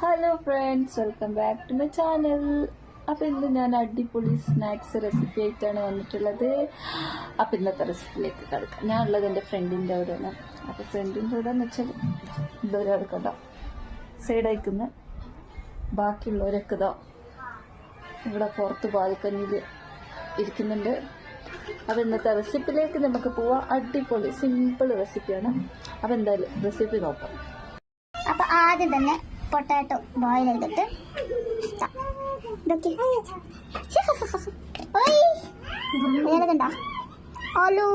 Hello friends, welcome back to my channel. അപ്പോൾ ഇന്ന് ഞാൻ അടിപൊളി സ്നാക്സ് റെസിപ്പി ആയിട്ടാണ് വന്നിട്ടുള്ളത്. അപ്പോൾ ഇന്നത്തെ റെസിപ്പിയിലേക്ക് കിടക്കാം. ഞാൻ ഉള്ളത് എൻ്റെ ഫ്രണ്ടിൻ്റെ അവിടെയാണ്. അപ്പോൾ ഫ്രണ്ടിൻ്റെ അവിടെ എന്ന് വെച്ചാൽ ഇതൊരു കിടക്കട്ടോ സൈഡ് അയക്കുന്ന ബാക്കിയുള്ളവരൊക്കെ ഇതാ ഇവിടെ പുറത്ത് ബാൽക്കണിയിൽ ഇരിക്കുന്നുണ്ട്. അപ്പോൾ ഇന്നത്തെ റെസിപ്പിയിലേക്ക് നമുക്ക് പോവാം. അടിപൊളി സിമ്പിൾ റെസിപ്പിയാണ്. അപ്പോൾ എന്തായാലും റെസിപ്പി നോക്കാം. അപ്പോൾ ആദ്യം തന്നെ പൊട്ടാറ്റോ ബോയിൽ ചെയ്തിട്ട് ഓലു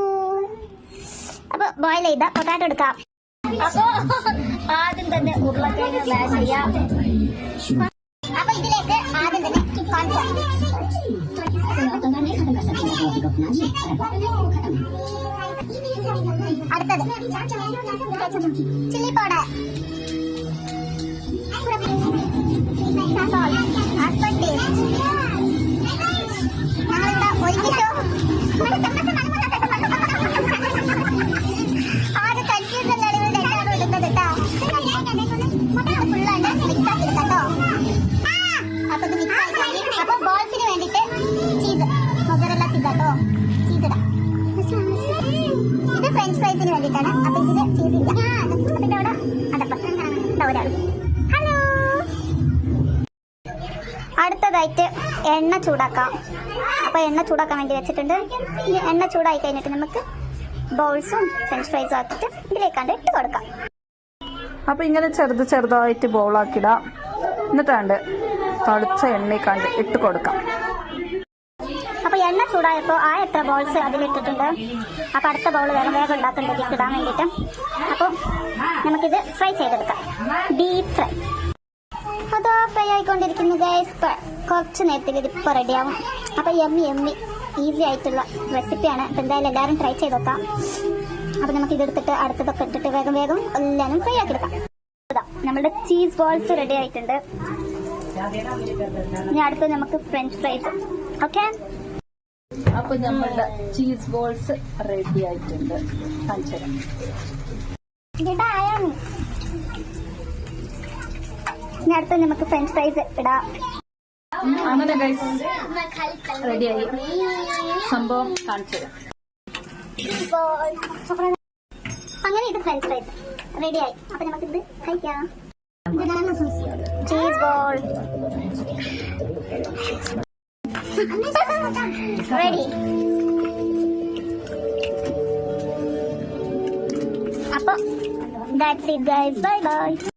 അപ്പോൾ ബോയിൽ ചെയ്ത പൊട്ടാറ്റോ എടുക്കാം. അപ്പോൾ ആദ്യം തന്നെ ഉരുളക്കിഴങ്ങ് മാഷ് ചെയ്യാം. അപ്പോൾ ഇതിലേക്ക് ആദ്യം തന്നെ അടുത്തത് ചില്ലി പൗഡർ, അപ്പൊ ബോൾസിന് വേണ്ടിട്ട് ചീസ്, മൊസറല്ല ചീസ് കേട്ടോ, ചീസ് ഇടാം. ഇത് ഫ്രഞ്ച് ഫ്രൈസിന് വേണ്ടിയിട്ടാണ്. അപ്പൊ ഇതില് ചീസ് ഇല്ല. അപ്പൊ അവിടെ അടപ്പം ഒരാൾ. ഹലോ, അടുത്തതായിട്ട് എണ്ണ ചൂടാക്കാം. അപ്പൊ എണ്ണ ചൂടാക്കാൻ വേണ്ടി വെച്ചിട്ടുണ്ട്. എണ്ണ ചൂടായി കഴിഞ്ഞിട്ട് നമുക്ക് ബൗൾസും ഫ്രഞ്ച് ഫ്രൈസും ആക്കിയിട്ട് ഇതിലേക്കാണ്ട് ഇട്ട് കൊടുക്കാം. അപ്പോൾ ഇങ്ങനെ ചെറുതായിട്ട് ബോളാക്കിടാം. എന്നിട്ടാണ്ട് തളിച്ച എണ്ണയ്ക്കാണ്ട് ഇട്ട് കൊടുക്കാം. അപ്പോൾ എണ്ണ ചൂടായപ്പോൾ എത്ര ബോൾസ് അതിലിട്ടിട്ടുണ്ട്. അപ്പോൾ അടുത്ത ബൗൾ വേഗം ഉണ്ടാക്കേണ്ടത് ഇടാൻ വേണ്ടിയിട്ട്. അപ്പോൾ നമുക്കിത് ഫ്രൈ ചെയ്തെടുക്കാം. Deep fry. അതാ ഫ്രൈ ആയിക്കൊണ്ടിരിക്കുന്നു ഗൈസ്. കുറച്ച് നേരത്തിൽ ഇതിപ്പോൾ റെഡിയാവും. അപ്പോൾ എമ്മി ഈസി ആയിട്ടുള്ള റെസിപ്പിയാണ്. അപ്പോൾ എന്തായാലും എല്ലാവരും ട്രൈ ചെയ്ത് നോക്കാം. അപ്പോൾ നമുക്ക് ഇതെടുത്തിട്ട് അടുത്തതൊക്കെ ഇട്ടിട്ട് വേഗം എല്ലാവരും ഫ്രൈ ആക്കി എടുക്കാം. നമ്മുടെ ചീസ് ബോൾസ് റെഡി ആയിട്ടുണ്ട്. ഇനി അടുത്ത് നമുക്ക് ഫ്രഞ്ച് ഫ്രൈസ്. ഓക്കെ, അപ്പൊ നമ്മളുടെ ചീസ് ബോൾസ് റെഡി ആയിട്ടുണ്ട്. ഇനി അടുത്ത് നമുക്ക് ഫ്രഞ്ച് ഫ്രൈസ് ഇടാം. അങ്ങനെ റെഡിയായി സംഭവം കാണിച്ചു തരാം. അങ്ങനെ ഇത് ഫ്രഞ്ച് ഫ്രൈസ് റെഡിയായി. അപ്പൊ നമുക്കിത് കഴിക്കാം. Cheese ball ready. അപ്പൊ that's it guys. Bye by.